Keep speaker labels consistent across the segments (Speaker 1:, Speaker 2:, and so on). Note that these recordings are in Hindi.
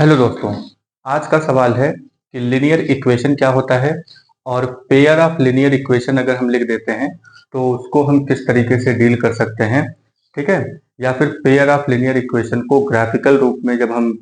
Speaker 1: हेलो दोस्तों, आज का सवाल है कि लीनियर इक्वेशन क्या होता है और पेयर ऑफ लीनियर इक्वेशन अगर हम लिख देते हैं तो उसको हम किस तरीके से डील कर सकते हैं, ठीक है। या फिर पेयर ऑफ लीनियर इक्वेशन को ग्राफिकल रूप में जब हम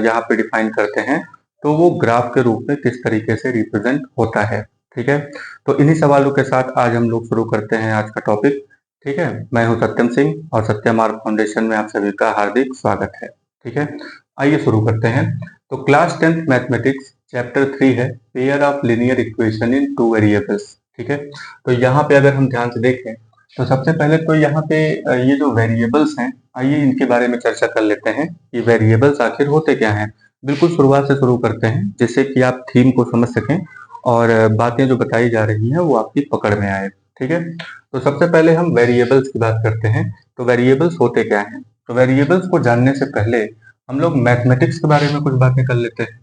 Speaker 1: यहाँ पे डिफाइन करते हैं तो वो ग्राफ के रूप में किस तरीके से रिप्रेजेंट होता है, ठीक है। तो इन्हीं सवालों के साथ आज हम लोग शुरू करते हैं आज का टॉपिक, ठीक है। मैं हूँ सत्यम सिंह और सत्यम आर्क फाउंडेशन में आप सभी का हार्दिक स्वागत है, ठीक है। आइए शुरू करते हैं। तो क्लास 10th मैथमेटिक्स चैप्टर 3 है pair of linear equation in two variables, ठीक है। तो यहाँ पे अगर हम ध्यान से देखें तो सबसे पहले तो यहाँ पे ये जो वेरिएबल्स हैं, आइए इनके बारे में चर्चा कर लेते हैं कि वेरिएबल्स आखिर होते क्या हैं। बिल्कुल शुरुआत से शुरू करते हैं जिससे कि आप थीम को समझ सकें और बातें जो बताई जा रही हैं वो आपकी पकड़ में आए, ठीक है। तो सबसे पहले हम वेरिएबल्स की बात करते हैं। तो वेरिएबल्स होते क्या हैं? तो वेरिएबल्स को जानने से पहले हम लोग मैथमेटिक्स के बारे में कुछ बातें कर लेते हैं।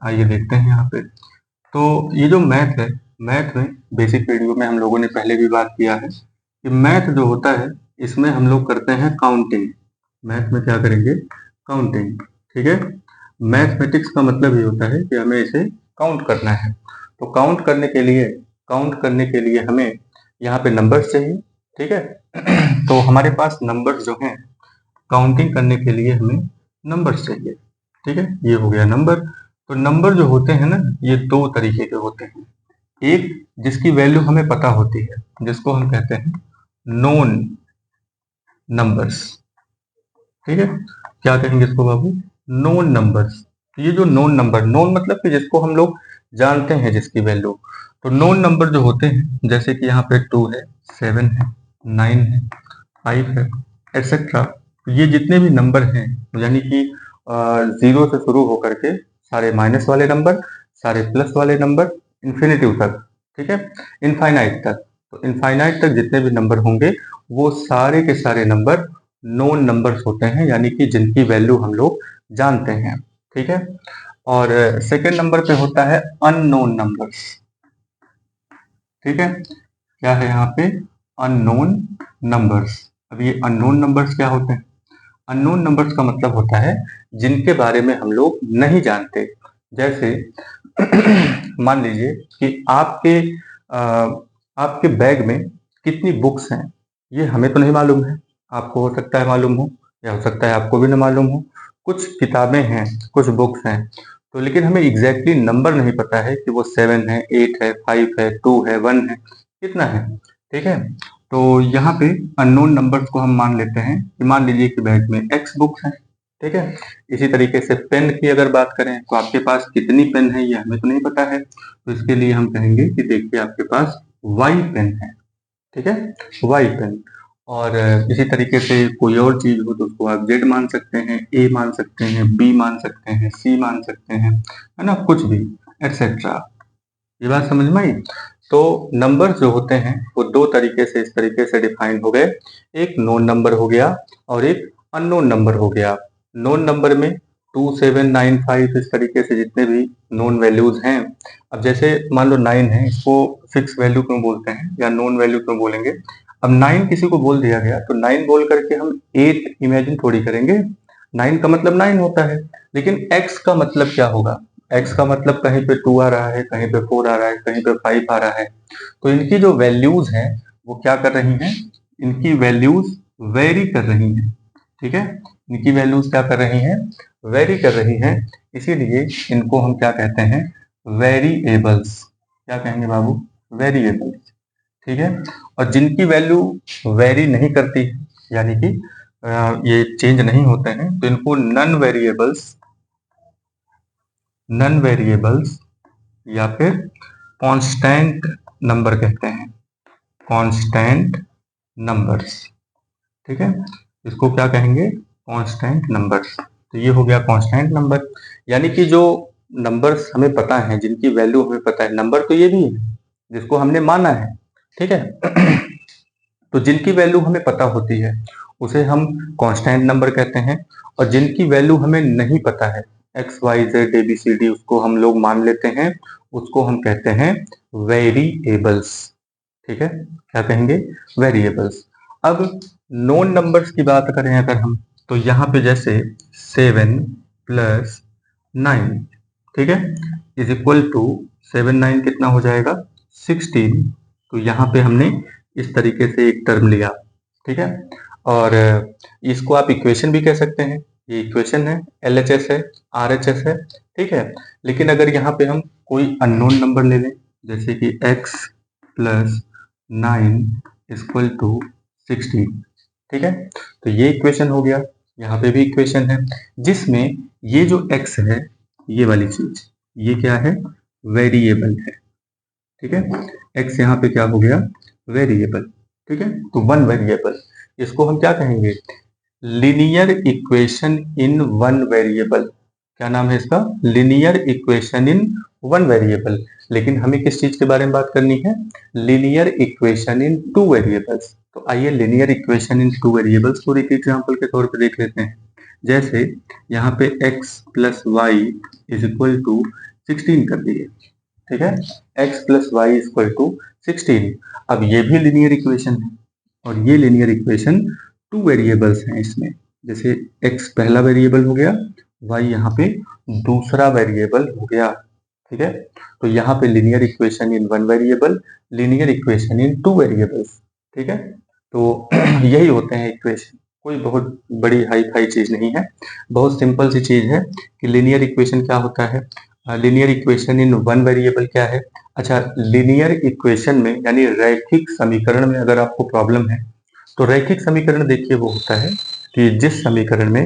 Speaker 1: आइए देखते हैं यहाँ पे। तो ये जो मैथ है, मैथ में बेसिक वीडियो में हम लोगों ने पहले भी बात किया है कि मैथ जो होता है इसमें हम लोग करते हैं काउंटिंग। मैथ में क्या करेंगे? काउंटिंग, ठीक है। मैथमेटिक्स का मतलब ये होता है कि हमें इसे काउंट करना है। तो काउंट करने के लिए हमें यहाँ पे नंबर्स चाहिए, ठीक है। तो हमारे पास नंबर्स जो हैं, काउंटिंग करने के लिए हमें नंबर्स चाहिए, ठीक है। ये हो गया नंबर। तो नंबर जो होते हैं ना, ये दो तरीके के होते हैं। एक जिसकी वैल्यू हमें पता होती है, जिसको हम कहते हैं नोन नंबर्स, ठीक है। क्या कहेंगे इसको बाबू? Known numbers. ये जो नोन नंबर, नोन मतलब कि जिसको हम लोग जानते हैं जिसकी वैल्यू। तो नोन नंबर जो होते हैं, जैसे कि यहाँ पे 2 है, 7 है, 9 है, 5 है, एक्सेट्रा। ये जितने भी नंबर हैं, यानी कि 0 से शुरू होकर के सारे माइनस वाले नंबर, सारे प्लस वाले नंबर, इन्फिनिटिव तक, ठीक है, इनफाइनाइट तक। तो इनफाइनाइट तक जितने भी नंबर होंगे वो सारे के सारे नंबर नोन नंबर्स होते हैं, यानी कि जिनकी वैल्यू हम लोग जानते हैं, ठीक है। और सेकेंड नंबर पे होता है अननोन नंबर्स, ठीक है। क्या है यहाँ पे? Unknown numbers. अब ये अननोन नंबर्स क्या होते हैं? अननोन नंबर्स का मतलब होता है जिनके बारे में हम लोग नहीं जानते। जैसे मान लीजिए कि आपके बैग में कितनी बुक्स हैं, ये हमें तो नहीं मालूम है। आपको हो सकता है मालूम हो, या हो सकता है आपको भी ना मालूम हो। कुछ किताबें हैं, कुछ बुक्स हैं, तो लेकिन हमें एग्जैक्टली नंबर नहीं पता है कि वो 7 है, 8 है, 5 है, 2 है, 1 है, कितना है, ठीक है। तो यहाँ पे अननोन नंबर्स को हम मान लेते हैं कि मान लीजिए कि बैग में x बुक्स हैं, ठीक है। इसी तरीके से पेन की अगर बात करें तो आपके पास कितनी पेन है ये हमें तो नहीं पता है। तो इसके लिए हम कहेंगे कि देखिए आपके पास y पेन है, ठीक है, y पेन। और इसी तरीके से कोई और चीज हो तो उसको आप z मान सकते हैं, a मान सकते हैं, b मान सकते हैं, c मान सकते हैं, है ना, कुछ भी, एक्सेट्रा। ये बात समझ में आई? तो नंबर जो होते हैं वो दो तरीके से इस तरीके से डिफाइन हो गए। एक नोन नंबर हो गया और एक अननोन नंबर हो गया। नोन नंबर में 2, 7, 9, 5 इस तरीके से जितने भी नोन वैल्यूज हैं। अब जैसे मान लो 9 है, इसको फिक्स वैल्यू क्यों बोलते हैं या नोन वैल्यू क्यों बोलेंगे? अब 9 किसी को बोल दिया गया तो 9 बोल करके हम 8 इमेजिन थोड़ी करेंगे। 9 का मतलब 9 होता है, लेकिन x का मतलब क्या होगा? x का मतलब कहीं पे 2 आ रहा है, कहीं पे 4 आ रहा है, कहीं पे 5 आ रहा है। तो इनकी जो वैल्यूज हैं वो क्या कर रही हैं? इनकी वैल्यूज वेरी कर रही हैं, ठीक है। इनकी वैल्यूज क्या कर रही हैं? वेरी कर रही हैं। इसीलिए इनको हम क्या कहते हैं? वेरिएबल्स। क्या कहेंगे बाबू? वेरिएबल्स, ठीक है। और जिनकी वैल्यू वेरी नहीं करती, यानी कि ये चेंज नहीं होते हैं, तो इनको नन वेरिएबल्स या फिर कांस्टेंट नंबर कहते हैं। कांस्टेंट नंबर्स, ठीक है। इसको क्या कहेंगे? Constant numbers. तो ये हो गया कांस्टेंट नंबर, यानी कि जो नंबर्स हमें पता है, जिनकी वैल्यू हमें पता है। नंबर तो ये भी है जिसको हमने माना है, ठीक है। तो जिनकी वैल्यू हमें पता होती है उसे हम कांस्टेंट नंबर कहते हैं। और जिनकी वैल्यू हमें नहीं पता है, X Y Z A B C D, उसको हम लोग मान लेते हैं, उसको हम कहते हैं वेरिएबल्स, ठीक है। क्या कहेंगे? वेरिएबल्स। अब नोन नंबर्स की बात करें अगर हम, तो यहाँ पे जैसे 7 प्लस 9, ठीक है, इज इक्वल टू 7 9 कितना हो जाएगा 16। तो यहाँ पे हमने इस तरीके से एक टर्म लिया, ठीक है। और इसको आप इक्वेशन भी कह सकते हैं, ये इक्वेशन है, LHS है, RHS है, ठीक है। लेकिन अगर यहाँ पे हम कोई अननोन नंबर ले लें, जैसे कि x प्लस 9 इक्वल टू 16, ठीक है, तो ये इक्वेशन हो गया। यहाँ पे भी इक्वेशन है जिसमें ये जो x है, ये वाली चीज, ये क्या है, वेरिएबल है, ठीक है। x यहाँ पे क्या हो गया, वेरिएबल, ठीक है। तो वन वेरिएबल, इसको हम क्या कहेंगे, linear equation in one variable. क्या नाम है इसका, linear equation in one variable. लेकिन हमें किस चीज के बारे में बात करनी है, लीनियर इक्वेशन इन टू वेरिएबल्स। तो आइए लीनियर इक्वेशन इन टू वेरिएबल्स को एक एग्जांपल के तौर पे देख लेते हैं। जैसे यहाँ पे x plus y is equal to 16 कर दिए, ठीक है, x plus y equal to 16। अब ये भी लीनियर इक्वेशन है और ये लीनियर इक्वेशन टू वेरिएबल्स हैं इसमें। जैसे x पहला वेरिएबल हो गया, y यहाँ पे दूसरा वेरिएबल हो गया, ठीक है। तो यहाँ पे linear equation in one variable, linear equation in two variables, ठीक है। तो यही होते हैं इक्वेशन, कोई बहुत बड़ी हाई फाई चीज नहीं है, बहुत सिंपल सी चीज है कि लीनियर इक्वेशन क्या होता है। Linear equation in one variable क्या है। अच्छा, लीनियर इक्वेशन में यानी रैखिक समीकरण में अगर आपको प्रॉब्लम है, तो रैखिक समीकरण देखिए वो होता है कि जिस समीकरण में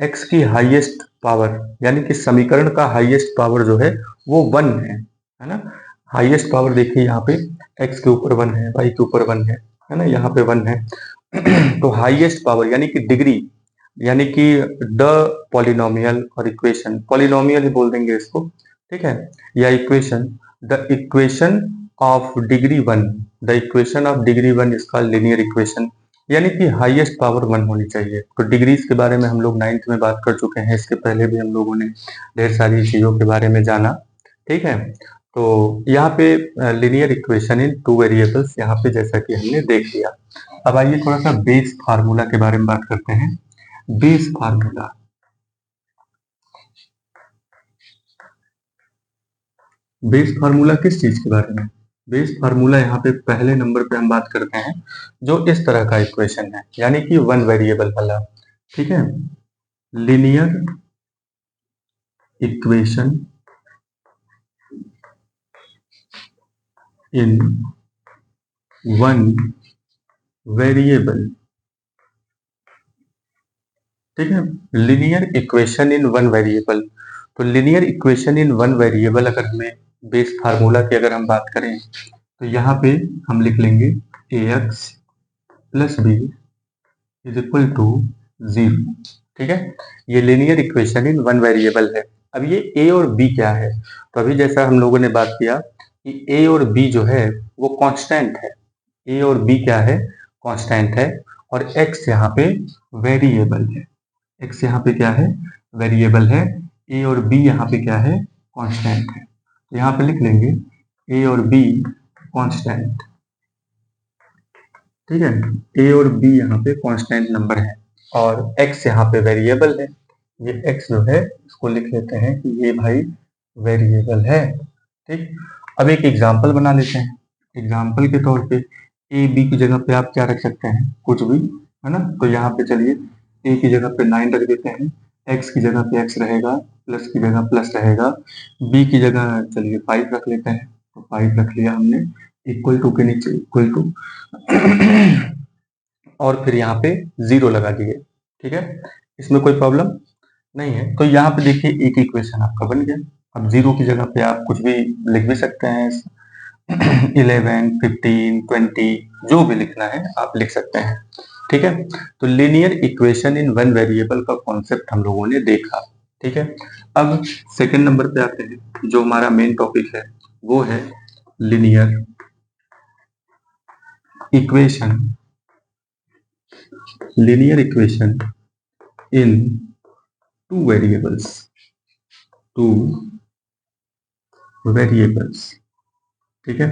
Speaker 1: x की हाईएस्ट पावर, यानी कि समीकरण का हाईएस्ट पावर जो है वो 1 है ना। हाईएस्ट पावर देखिए यहाँ पे x के ऊपर 1 है, y के ऊपर 1 है ना, यहाँ पे 1 है। तो हाईएस्ट पावर यानी कि डिग्री, यानी कि द पॉलिनोमियल और इक्वेशन, पॉलिनोमियल ही बोल देंगे इसको, ठीक है, या equation, the equation of degree 1, the equation of degree 1 इसका लीनियर इक्वेशन, यानी कि हाईएस्ट पावर 1 होनी चाहिए। तो डिग्रीज के बारे में हम लोग 9th में बात कर चुके हैं, इसके पहले भी हम लोगों ने ढेर सारी चीजों के बारे में जाना, ठीक है। तो यहाँ पे लीनियर इक्वेशन इन टू वेरिएबल्स यहाँ पे जैसा कि हमने देख लिया। अब आइए थोड़ा सा बेस फार्मूला के बारे में बात करते हैं। बेस फार्मूला, बेस फार्मूला किस चीज के बारे में, बेस फार्मूला यहाँ पे पहले नंबर पे हम बात करते हैं जो इस तरह का इक्वेशन है, यानी कि वन वेरिएबल वाला, ठीक है। Linear equation in one variable, ठीक है, linear equation in one variable. तो linear equation in one variable अगर हमें बेस फार्मूला की अगर हम बात करें, तो यहाँ पे हम लिख लेंगे ax plus B is equal to 0, ठीक है। ये linear equation in one variable है। अब ये a और b क्या है, तो अभी जैसा हम लोगों ने बात किया कि a और b जो है वो कांस्टेंट है, a और b क्या है, कांस्टेंट है, और x यहाँ पे वेरिएबल है, x यहाँ पे क्या है, वेरिएबल है, a और b यहाँ पे क्या है, कांस्टेंट है। तो यहाँ पे लिख लेंगे a और b कांस्टेंट, ठीक है, a और b यहाँ पे कांस्टेंट नंबर है और x यहाँ पे वेरिएबल है। ये x जो है इसको लिख लेते हैं कि ये भाई वेरिएबल है, ठीक। अब एक एग्जांपल बना लेते हैं। एग्जांपल के तौर पे a b की जगह पे आप क्या रख सकते हैं, कुछ भी, है ना। तो यहाँ पे चलिए a की जगह पे 9 रख देते हैं, x की जगह पे x रहेगा, प्लस की जगह प्लस रहेगा, b की जगह चलिए 5 रख लेते हैं, तो 5 रख लिया हमने, इक्वल टू के नीचे इक्वल टू और फिर यहाँ पे 0 लगा दिए, ठीक है। इसमें कोई प्रॉब्लम नहीं है। तो यहाँ पे देखिए एक इक्वेशन आपका बन गया। अब 0 की जगह पे आप कुछ भी लिख भी सकते हैं, 11 15 20 जो भी लिखना है आप लिख सकते हैं, ठीक है। तो linear equation in one variable का कॉन्सेप्ट हम लोगों ने देखा, ठीक है। अब सेकंड नंबर पे आते हैं, जो हमारा मेन टॉपिक है वो है लीनियर इक्वेशन, लीनियर इक्वेशन इन टू वेरिएबल्स, टू वेरिएबल्स, ठीक है।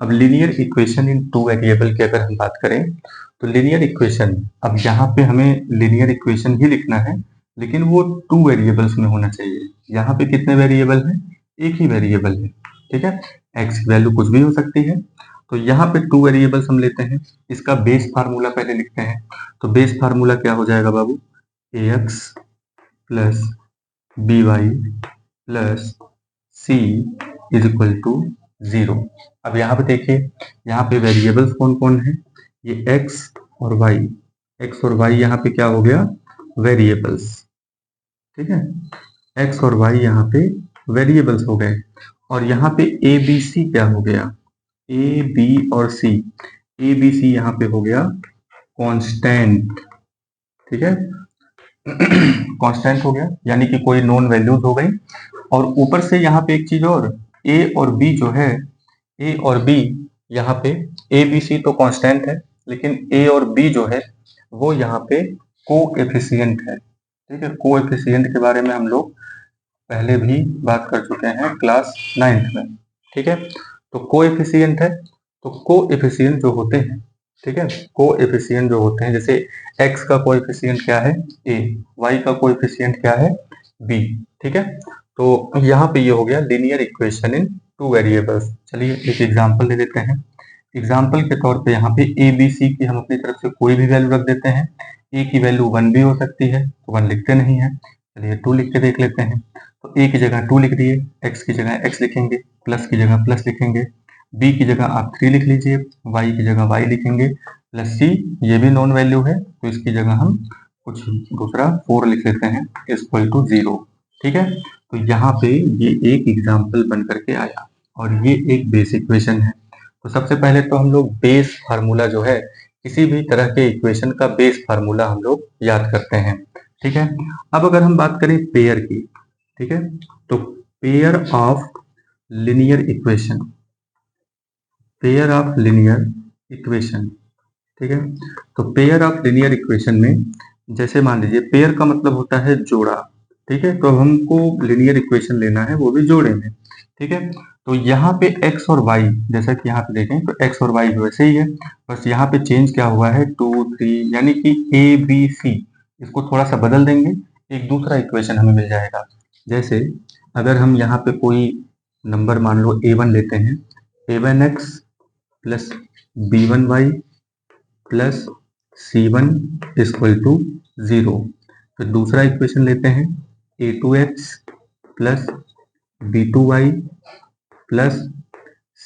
Speaker 1: अब लीनियर इक्वेशन इन टू वेरिएबल की अगर हम बात करें, तो लीनियर इक्वेशन, अब यहाँ पे हमें लीनियर इक्वेशन ही लिखना है, लेकिन वो 2 वेरिएबल्स में होना चाहिए। यहाँ पे कितने वेरिएबल हैं? एक ही वेरिएबल है, ठीक है। एक्स की वैल्यू कुछ भी हो सकती है। तो यहाँ पे 2 वेरिएबल्स हम लेते हैं। इसका बेस फार्मूला पहले लिखते हैं। तो बेस फार्मूला क्या हो जाएगा बाबू? ax plus B Y plus C is equal to 0। अब यहाँ पे देखिए, यहाँ पे वेरिएबल्स कौन कौन है? ये x और y। x और y यहाँ पे क्या हो गया? वेरिएबल्स, ठीक है। x और y यहाँ पे वेरिएबल्स हो गए। और यहाँ पे a b c क्या हो गया? a b और c, a b c यहाँ पे हो गया कांस्टेंट, ठीक है। कांस्टेंट हो गया, यानी कि कोई नॉन वैल्यूज हो गई। और ऊपर से यहाँ पे एक चीज और, a और b जो है, a और b यहाँ पे, a b c तो कांस्टेंट है, लेकिन a और b जो है वो यहाँ पे कोएफिशिएंट है, ठीक है। कोएफिशिएंट के बारे में हम लोग पहले भी बात कर चुके हैं क्लास 9th में, ठीक है। तो कोएफिशिएंट है, तो कोएफिशिएंट जो होते हैं, ठीक है, कोएफिशिएंट जो होते हैं, जैसे x का कोएफिशिएंट क्या है? a, y का कोएफिशिएंट क्या है? b, ठीक है। तो यहाँ पे ये हो गया लीनियर इक्वेशन इन 2 वेरिएबल्स। चलिए एक एग्जांपल ले लेते हैं। एग्जाम्पल के तौर पे यहाँ पे ए बी सी की हम अपनी तरफ से कोई भी वैल्यू रख देते हैं। ए की वैल्यू 1 भी हो सकती है, तो 1 लिखते नहीं है। चलिए 2 लिख के देख लेते हैं। तो ए की जगह 2 लिख दिए, एक्स की जगह एक्स लिखेंगे, प्लस की जगह प्लस लिखेंगे, बी की जगह आप 3 लिख लीजिए, वाई की जगह वाई लिखेंगे, प्लस सी, ये भी नॉन वैल्यू है तो इसकी जगह हम कुछ दूसरा 4 लिख लेते हैं, इक्वल टू 0, ठीक है। तो यहाँ पे ये एक एग्जाम्पल बन करके आया और ये एक बेस इक्वेशन है। तो सबसे पहले तो हम लोग बेस फार्मूला जो है, किसी भी तरह के इक्वेशन का बेस फार्मूला हम लोग याद करते हैं, ठीक है। अब अगर हम बात करें पेयर की, ठीक है, तो pair of linear equation, pair of linear equation, ठीक है। तो पेयर ऑफ लिनियर इक्वेशन में, जैसे मान लीजिए पेयर का मतलब होता है जोड़ा, ठीक है। तो हमको लिनियर इक्वेशन लेना है, वो भी जोड़े में, ठीक है। तो यहाँ पे x और y, जैसा कि यहाँ पे देखें तो x और y वैसे ही है, बस यहाँ पे चेंज क्या हुआ है, 2 3, यानी कि a b c, इसको थोड़ा सा बदल देंगे, एक दूसरा इक्वेशन हमें मिल जाएगा। जैसे अगर हम यहाँ पे कोई नंबर मान लो a1 लेते हैं, a1x plus b1y plus c1 equal to 0। फिर दूसरा इक्वेशन लेते हैं, a2x plus b2y plus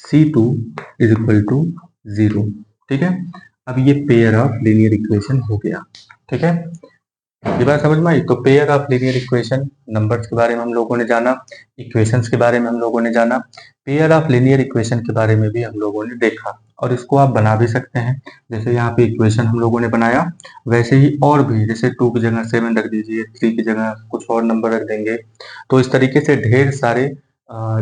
Speaker 1: c2 is equal to 0, ठीक है। अब ये पेयर ऑफ लीनियर इक्वेशन हो गया, ठीक है। ये बात समझ में आई? तो pair of linear equation, numbers के बारे में हम लोगों ने जाना, इक्वेशंस के बारे में हम लोगों ने जाना, पेयर ऑफ लीनियर इक्वेशन के बारे में भी हम लोगों ने देखा। और इसको आप बना भी सकते हैं, जैसे यहाँ पे इक्वेशन हम लोगों ने बनाया, वैसे ही और भी, जैसे 2 की जगह 7 रख दीजिए, 3 की जगह कुछ और नंबर रख देंगे। तो इस तरीके से ढेर सारे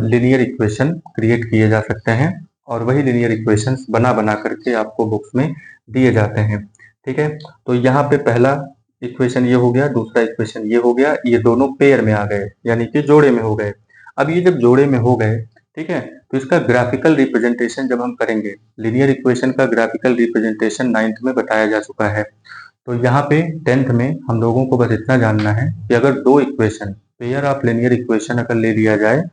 Speaker 1: लिनियर इक्वेशन क्रिएट किए जा सकते हैं और वही लिनियर इक्वेशंस बना बना करके आपको बुक्स में दिए जाते हैं, ठीक है। तो यहाँ पे पहला इक्वेशन ये हो गया, दूसरा इक्वेशन ये हो गया, ये दोनों पेयर में आ गए, यानी कि जोड़े में हो गए। अब ये जब जोड़े में हो गए, ठीक है, तो इसका ग्राफिकल रिप्रेजेंटेशन जब हम करेंगे, लिनियर इक्वेशन का ग्राफिकल रिप्रेजेंटेशन 9th में बताया जा चुका है। तो यहाँ पे 10th में हम लोगों को बस इतना जानना है कि अगर दो equation, pair of linear equation अगर ले लिया जाए,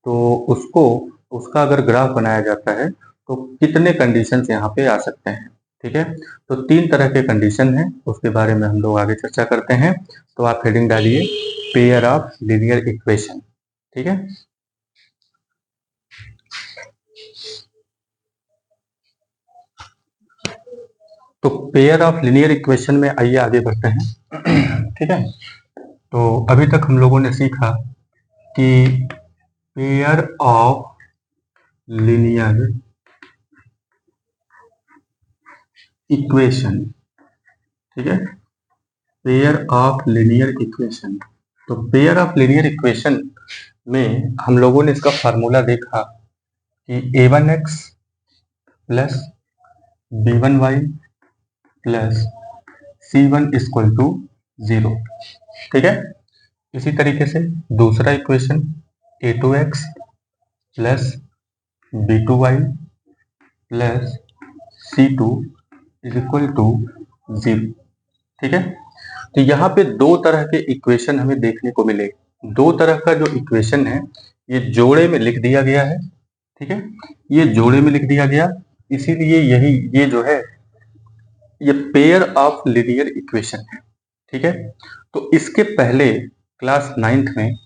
Speaker 1: तो उसको, उसका अगर ग्राफ बनाया जाता है तो कितने कंडीशंस यहाँ पे आ सकते हैं, ठीक है। तो 3 तरह के कंडीशन हैं, उसके बारे में हम लोग आगे चर्चा करते हैं। तो आप हेडिंग डालिए पेयर ऑफ लिनियर इक्वेशन, ठीक है। तो पेयर ऑफ लिनियर इक्वेशन में आइए आगे बढ़ते हैं, ठीक है। तो अभी तक हम लोगों ने सीखा कि पेयर ऑफ लिनियर इक्वेशन, ठीक है, पेयर ऑफ लिनियर इक्वेशन। तो पेयर ऑफ लिनियर इक्वेशन में हम लोगों ने इसका फार्मूला देखा कि a1x plus b1y plus c1 equal to 0, ठीक है। इसी तरीके से दूसरा equation a2x plus b2y plus c2 is equal to 0, ठीक है। तो यहाँ पे दो तरह के इक्वेशन हमें देखने को मिले। दो तरह का जो इक्वेशन है ये जोड़े में लिख दिया गया है, ठीक है, ये जोड़े में लिख दिया गया, इसीलिए यही ये जो है ये पेयर ऑफ लीनियर इक्वेशन है, ठीक है। तो इसके पहले क्लास 9th में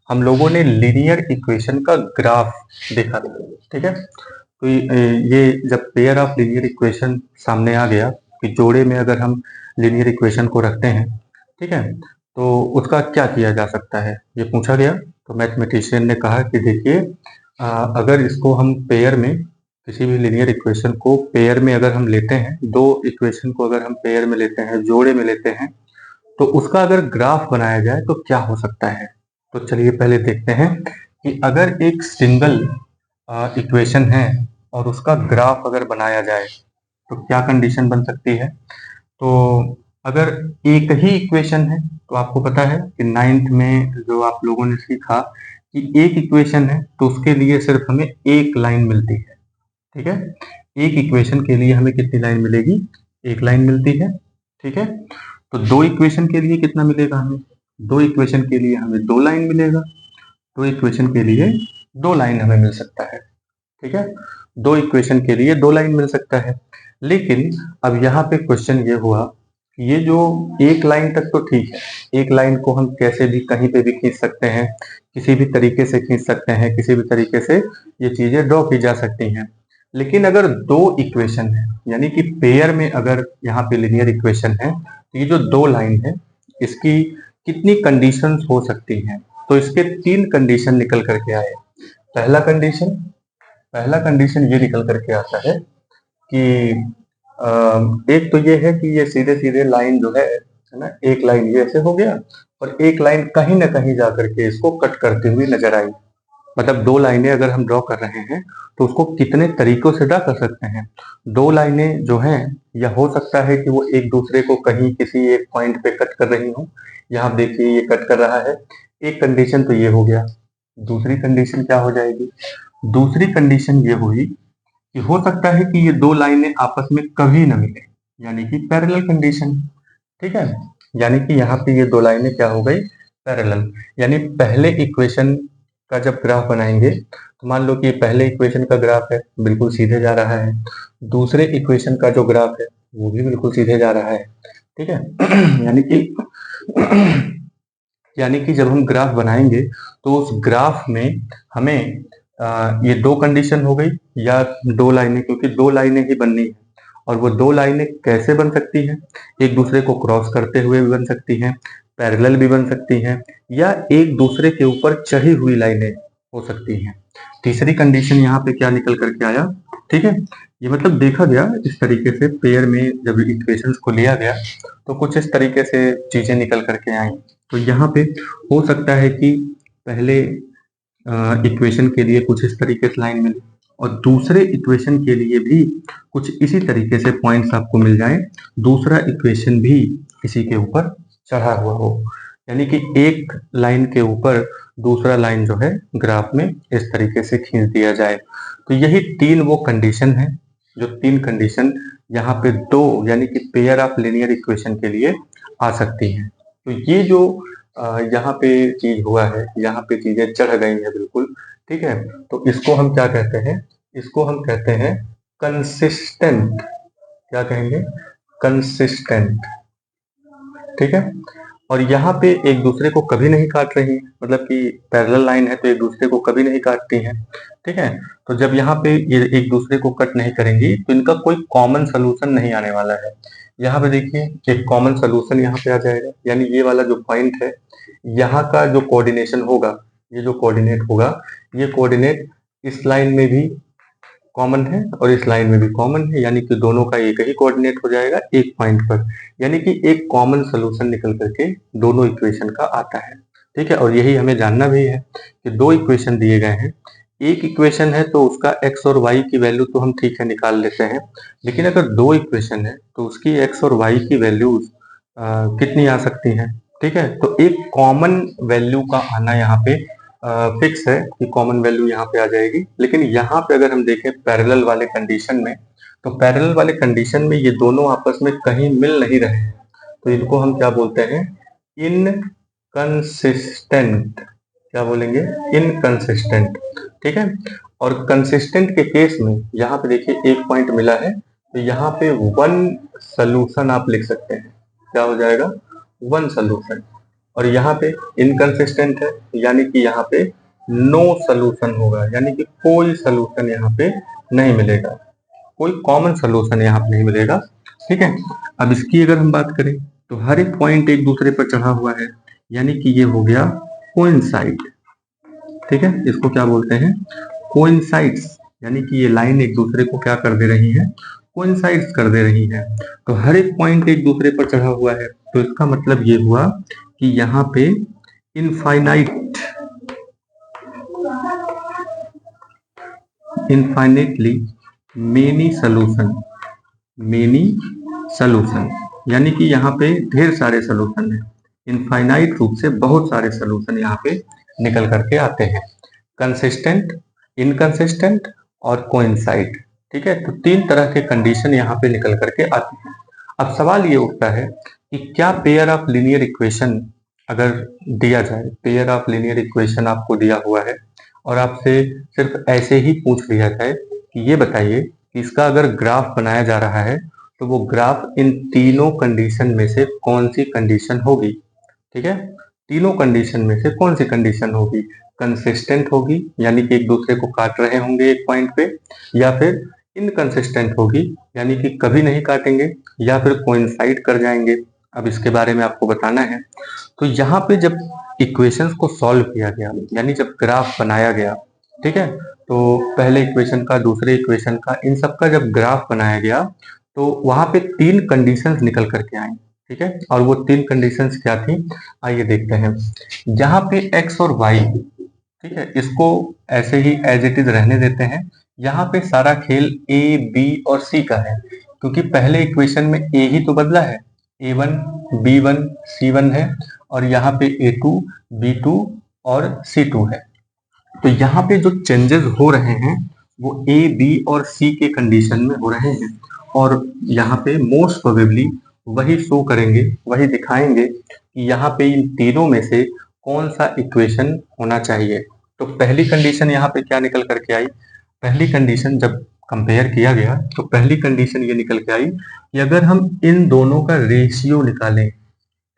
Speaker 1: हम लोगों ने लीनियर इक्वेशन का ग्राफ देखा था, ठीक है। तो ये जब पेयर ऑफ लीनियर इक्वेशन सामने आ गया कि जोड़े में अगर हम लीनियर इक्वेशन को रखते हैं, ठीक है, तो उसका क्या किया जा सकता है ये पूछा गया। तो मैथमेटिशियन ने कहा कि देखिए अगर इसको हम पेयर में किसी भी लीनियर इक्वेशन को पेयर में अगर हम लेते हैं, दो इक्वेशन को अगर हम पेयर में लेते हैं, जोड़े में लेते हैं, तो उसका अगर ग्राफ बनाया जाए तो क्या हो सकता है। तो चलिए पहले देखते हैं कि अगर एक सिंगल इक्वेशन है और उसका ग्राफ अगर बनाया जाए तो क्या कंडीशन बन सकती है। तो अगर एक ही इक्वेशन है तो आपको पता है कि 9th में जो आप लोगों ने सीखा कि एक इक्वेशन है तो उसके लिए सिर्फ हमें एक लाइन मिलती है, ठीक है। एक इक्वेशन के लिए हमें कितनी लाइन मिलेगी, एक लाइन मिलती है, ठीक है। तो दो इक्वेशन के लिए कितना मिलेगा हमें, दो इक्वेशन के लिए हमें दो लाइन मिलेगा, दो इक्वेशन के लिए दो लाइन हमें मिल सकता है, ठीक है। दो इक्वेशन के लिए दो लाइन मिल सकता है। लेकिन अब यहाँ पे क्वेश्चन ये हुआ कि ये जो एक लाइन तक तो ठीक है, एक लाइन को हम कैसे भी कहीं पे भी खींच सकते हैं, किसी भी तरीके से खींच सकते हैं, किसी भी तरीके से ये चीजें ड्रॉ की जा सकती हैं। लेकिन अगर दो इक्वेशन है, यानी कि पेयर में अगर यहाँ पे लीनियर इक्वेशन है, तो ये जो दो लाइन है इसकी कितनी कंडीशंस हो सकती हैं। तो इसके तीन कंडीशन निकल करके आए। पहला कंडीशन पहला कंडीशन ये निकल करके आता है कि एक तो ये है कि ये सीधे सीधे लाइन जो है ना, एक लाइन ये ऐसे हो गया और एक लाइन कहीं ना कहीं जा करके इसको कट करते हुए नजर आई। मतलब दो लाइनें अगर हम ड्रॉ कर रहे हैं तो उसको कितने तरीकों से ड्रॉ कर सकते हैं। दो लाइनें जो हैं या हो सकता है कि वो एक दूसरे को कहीं किसी एक पॉइंट पे कट कर रही हो। यहाँ देखिए ये कट कर रहा है। एक कंडीशन तो ये हो गया। दूसरी कंडीशन क्या हो जाएगी, दूसरी कंडीशन ये हुई कि हो सकता है कि ये दो लाइनें आपस में कभी न मिले, यानी कि पैरेलल कंडीशन, ठीक है। यानी कि यहाँ पे ये दो लाइनें क्या हो गई, पैरेलल। यानी पहले इक्वेशन का जब ग्राफ बनाएंगे तो मान लो कि पहले इक्वेशन का ग्राफ है बिल्कुल सीधे जा रहा है, दूसरे इक्वेशन का जो ग्राफ है वो भी बिल्कुल सीधे जा रहा है, ठीक है। यानी कि जब हम ग्राफ बनाएंगे तो उस ग्राफ में हमें ये दो कंडीशन हो गई या दो लाइनें, क्योंकि दो लाइनें ही बननी है। और वो दो लाइनें कैसे बन सकती हैं, एक दूसरे को क्रॉस करते हुए भी बन सकती हैं, पैरेलल भी बन सकती हैं, या एक दूसरे के ऊपर चढ़ी हुई लाइनें हो सकती हैं। तीसरी कंडीशन यहाँ पे क्या निकल करके आया, ठीक है। ये मतलब देखा गया इस तरीके से पेयर में जब इक्वेशंस को लिया गया तो कुछ इस तरीके से चीजें निकल करके आई। तो यहाँ पे हो सकता है कि पहले इक्वेशन के लिए कुछ इस तरीके से लाइन मिले और दूसरे इक्वेशन के लिए भी कुछ इसी तरीके से पॉइंट्स आपको मिल जाए, दूसरा इक्वेशन भी इसी के ऊपर चढ़ा हुआ हो, यानी कि एक लाइन के ऊपर दूसरा लाइन जो है ग्राफ में इस तरीके से खींच दिया जाए। तो यही तीन वो कंडीशन है, जो तीन कंडीशन यहाँ पे दो यानी कि पेयर ऑफ लीनियर इक्वेशन के लिए आ सकती हैं। तो ये जो यहाँ पे चीज हुआ है, यहाँ पे चीजें चढ़ गई है बिल्कुल, ठीक है। तो इसको हम क्या कहते हैं, इसको हम कहते हैं कंसिस्टेंट। क्या कहेंगे, कंसिस्टेंट, ठीक है। और यहाँ पे एक दूसरे को कभी नहीं काट रही है, मतलब कि पैरेलल लाइन है तो एक दूसरे को कभी नहीं काटती है, ठीक है। तो जब यहाँ पे ये एक दूसरे को कट नहीं करेंगी तो इनका कोई कॉमन सोल्यूशन नहीं आने वाला है। यहाँ पे देखिए एक कॉमन सोल्यूशन यहाँ पे आ जाएगा, यानी ये वाला जो पॉइंट है यहाँ का जो कोऑर्डिनेशन होगा, ये जो कोऑर्डिनेट होगा, ये कोऑर्डिनेट इस लाइन में भी कॉमन है और इस लाइन में भी कॉमन है, यानी कि दोनों का एक ही कोऑर्डिनेट हो जाएगा एक पॉइंट पर, यानी कि एक कॉमन सोल्यूशन निकल करके दोनों इक्वेशन का आता है, ठीक है। और यही हमें जानना भी है कि दो इक्वेशन दिए गए हैं, एक इक्वेशन है तो उसका x और y की वैल्यू तो हम ठीक है निकाल लेते हैं, लेकिन अगर दो इक्वेशन है तो उसकी x और y की वैल्यूज कितनी आ सकती हैं, ठीक है। तो एक कॉमन वैल्यू का आना यहाँ पे फिक्स है कि कॉमन वैल्यू यहाँ पे आ जाएगी। लेकिन यहाँ पे अगर हम देखें पैरेलल वाले कंडीशन में, तो पैरेलल वाले कंडीशन में ये दोनों आपस में कहीं मिल नहीं रहे हैं, तो इनको हम क्या बोलते हैं, इनकंसिस्टेंट। क्या बोलेंगे, इनकंसिस्टेंट। ठीक है। और कंसिस्टेंट के केस में यहाँ पे देखिए एक पॉइंट मिला है, तो यहाँ पे वन सोल्यूशन आप लिख सकते हैं। क्या हो जाएगा, वन सोल्यूशन। और यहाँ पे इनकंसिस्टेंट है, यानी कि यहाँ पे नो सोल्यूशन होगा, यानी कि कोई सोल्यूशन यहाँ पे नहीं मिलेगा, कोई कॉमन सोल्यूशन यहाँ पे नहीं मिलेगा। ठीक है। अब इसकी अगर हम बात करें तो हर एक पॉइंट एक दूसरे पर चढ़ा हुआ है, यानी कि ये हो गया कोइंसाइड। ठीक है, इसको क्या बोलते हैं, कोइंसाइड्स, यानी कि ये लाइन एक दूसरे को क्या कर दे रही है, कोइंसाइड्स कर दे रही है। तो हर एक पॉइंट एक दूसरे पर चढ़ा हुआ है, तो इसका मतलब ये हुआ कि यहाँ पे इनफाइनेटली मेनी सोल्यूशन, यानी कि यहाँ पे ढेर सारे सोल्यूशन है। इनफाइनाइट रूप से बहुत सारे सोल्यूशन यहाँ पे निकल करके आते हैं, कंसिस्टेंट, इनकंसिस्टेंट और कोइंसाइड। ठीक है, तो तीन तरह के कंडीशन यहाँ पे निकल करके आते हैं। अब सवाल ये उठता है कि क्या पेयर ऑफ लीनियर इक्वेशन अगर दिया जाए, पेयर ऑफ लीनियर इक्वेशन आपको दिया हुआ है और आपसे सिर्फ ऐसे ही पूछ लिया जाए कि ये बताइए कि इसका अगर ग्राफ बनाया जा रहा है तो वो ग्राफ इन तीनों कंडीशन में से कौन सी कंडीशन होगी। ठीक है, तीनों कंडीशन में से कौन सी कंडीशन होगी, कंसिस्टेंट होगी, यानी कि एक दूसरे को काट रहे होंगे एक पॉइंट पे, या फिर इनकंसिस्टेंट होगी, यानी कि कभी नहीं काटेंगे, या फिर कोइंसाइड कर जाएंगे। अब इसके बारे में आपको बताना है। तो यहाँ पे जब इक्वेशंस को सॉल्व किया गया, यानी जब ग्राफ बनाया गया, ठीक है, तो पहले इक्वेशन का, दूसरे इक्वेशन का, इन सब का जब ग्राफ बनाया गया तो वहां पे तीन कंडीशंस निकल करके आई। ठीक है, और वो तीन कंडीशंस क्या थी, आइए देखते हैं। जहां पे x और y, ठीक है, इसको ऐसे ही एज इट इज रहने देते हैं। यहाँ पे सारा खेल a, b और c का है, क्योंकि पहले इक्वेशन में a ही तो बदला है, a1, b1, c1 है, और यहाँ पे a2, b2 और c2 है। तो यहाँ पे जो चेंजेस हो रहे हैं वो a, b और c के कंडीशन में हो रहे हैं, और यहाँ पे मोस्ट प्रोबेबली वही शो करेंगे, वही दिखाएंगे कि यहाँ पे इन तीनों में से कौन सा इक्वेशन होना चाहिए। तो पहली कंडीशन यहाँ पे क्या निकल करके आई, पहली कंडीशन जब कंपेयर किया गया तो पहली कंडीशन ये निकल के आई कि अगर हम इन दोनों का रेशियो निकालें,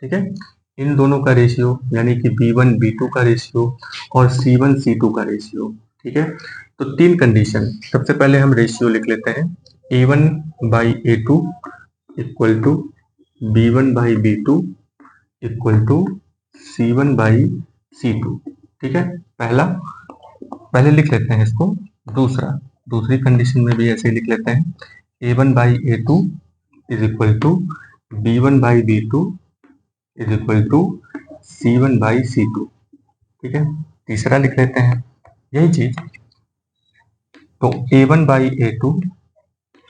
Speaker 1: ठीक है, इन दोनों का रेशियो, यानी कि b1 b2 का रेशियो और c1 c2 का रेशियो। ठीक है, तो तीन कंडीशन, सबसे पहले हम रेशियो लिख लेते हैं, a1 by a2 equal to b1 by b2 equal to c1 by c2। ठीक है, पहले लिख लेते हैं इसको। दूसरी कंडीशन में भी ऐसे ही लिख लेते हैं, a1 by a2 is equal to b1 by b2 is equal to c1 by c2। ठीक है, तीसरा लिख लेते हैं यही चीज, तो a1 by a2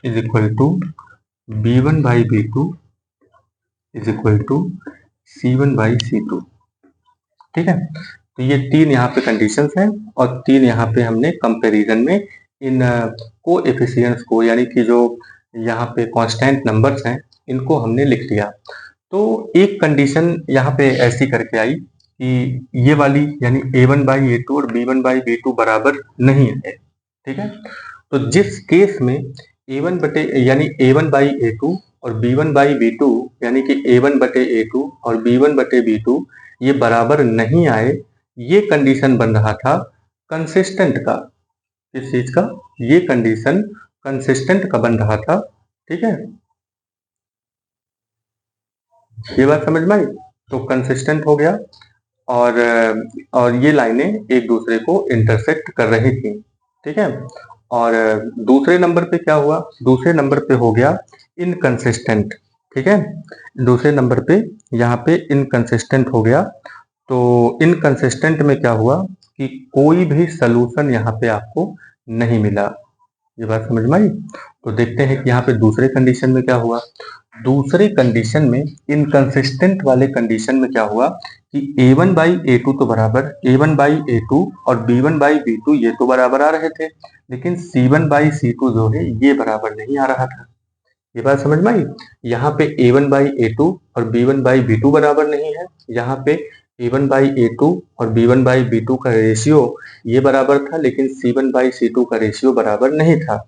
Speaker 1: is equal to b1 by b2 is equal to c1 by c2। ठीक है, तो ये तीन यहाँ पे कंडीशंस हैं, और तीन यहाँ पे हमने कंपैरिजन में इन कोएफिशिएंट्स को, यानी कि जो यहाँ पे कांस्टेंट नंबर्स हैं, इनको हमने लिख लिया। तो एक कंडीशन यहाँ पे ऐसी करके आई कि ये वाली, यानी a1 बाई a2 और b1 बाई b2 बराबर नहीं है। ठीक है, तो जिस केस में a1 बटे, यानी a1 बाई a2 और b1 बाई b2, यानी कि a1 बटे a2 और b1 बटे b2 ये बराबर नहीं आए, ये कंडीशन बन रहा था कंसिस्टेंट का। किस चीज का, ये कंडीशन कंसिस्टेंट का बन रहा था। ठीक है, ये बात समझ में आई। तो कंसिस्टेंट हो गया, और ये लाइनें एक दूसरे को इंटरसेक्ट कर रही थी। ठीक है, और दूसरे नंबर पे क्या हुआ, दूसरे नंबर पे हो गया इनकंसिस्टेंट। ठीक है, दूसरे नंबर पे यहाँ पे इनकंसिस्टेंट हो गया। तो इनकंसिस्टेंट में क्या हुआ कि कोई भी सलूशन यहाँ पे आपको नहीं मिला। ये बात समझ में आई। तो देखते हैं कि यहाँ पे दूसरे कंडीशन में क्या हुआ। दूसरे कंडीशन में, इनकंसिस्टेंट वाले कंडीशन में क्या हुआ कि a1 बाई a2 तो बराबर, a1 बाई a2 और b1 बाई b2 ये तो बराबर आ रहे थे, लेकिन c1 बाई c2 जो है ये बराबर नहीं आ रहा था। ये बात समझ में आई। यहाँ पे a1 बाई a2 और b1 बाई b2 बराबर नहीं है। यहाँ पे a1 बाई a2 और b1 बाई b2 का रेशियो ये बराबर था, लेकिन c1 बाई c2 का रेशियो बराबर नहीं था।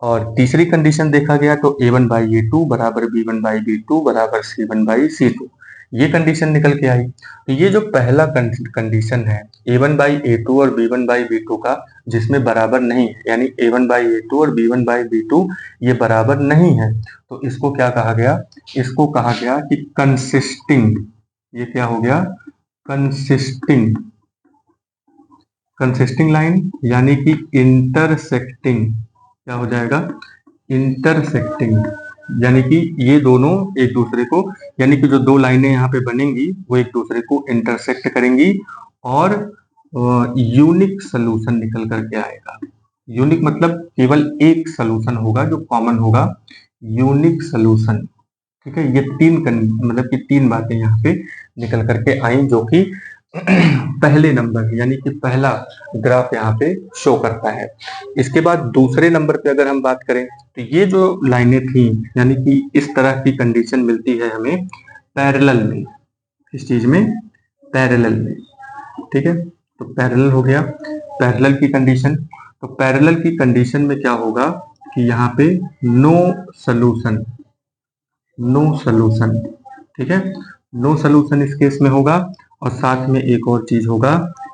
Speaker 1: और तीसरी कंडीशन देखा गया तो a1 बाई a2 बराबर b1 बाई b2 बराबर c1 बाई c2, ये कंडीशन निकल के आई। तो ये जो पहला कंडीशन है a1 बाई a2 और b1 बाई b2 का, जिसमें बराबर नहीं है, यानी a1 बाई a2 और b1 बाई b2 ये बराबर नहीं है, तो इसको क्या कहा गया? इसको कहा गया कि कंसिस्टिंग। ये क्या हो गया? कंसिस्टिंग। कंसिस्टिंग लाइन यानी कि इंटरसेक्टिंग। क्या हो जाएगा? इंटरसेक्टिंग, यानी कि ये दोनों एक दूसरे को, यानी कि जो दो लाइनें यहाँ पे बनेंगी वो एक दूसरे को इंटरसेक्ट करेंगी और यूनिक सोल्यूशन निकल करके आएगा। यूनिक मतलब केवल एक सोल्यूशन होगा जो कॉमन होगा, यूनिक सोल्यूशन। ठीक है, ये मतलब कि तीन बातें यहाँ पे निकल करके आई, जो कि पहले नंबर यानी कि पहला ग्राफ यहाँ पे शो करता है। इसके बाद दूसरे नंबर पे अगर हम बात करें तो ये जो लाइनें थी, यानी कि इस तरह की कंडीशन मिलती है हमें पैरेलल में। किस चीज में? पैरेलल में। ठीक है, तो पैरेलल हो गया, पैरेलल की कंडीशन। तो पैरेलल की कंडीशन में क्या होगा कि यहाँ पे नो सोल्यूशन, नो सोल्यूशन। ठीक है, नो सोल्यूशन इस केस में होगा। और साथ में एक और चीज होगा